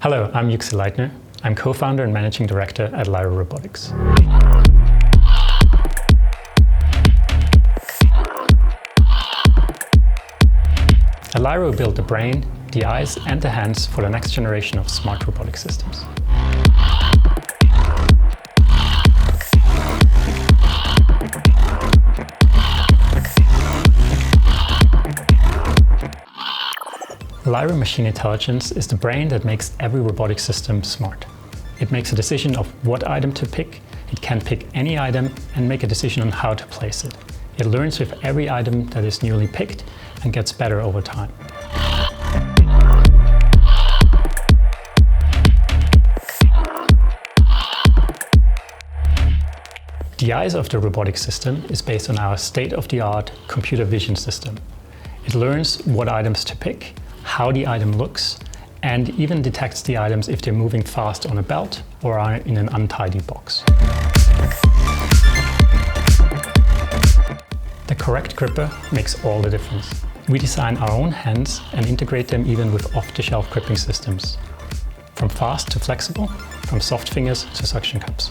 Hello, I'm Yüksel Leitner. I'm co-founder and managing director at Lyro Robotics. At Lyro, we built the brain, the eyes and the hands for the next generation of smart robotic systems. Lyro Machine Intelligence is the brain that makes every robotic system smart. It makes a decision of what item to pick, it can pick any item and make a decision on how to place it. It learns with every item that is newly picked and gets better over time. The eyes of the robotic system is based on our state-of-the-art computer vision system. It learns what items to pick, how the item looks, and even detects the items if they're moving fast on a belt or are in an untidy box. The correct gripper makes all the difference. We design our own hands and integrate them even with off-the-shelf gripping systems. From fast to flexible, from soft fingers to suction cups.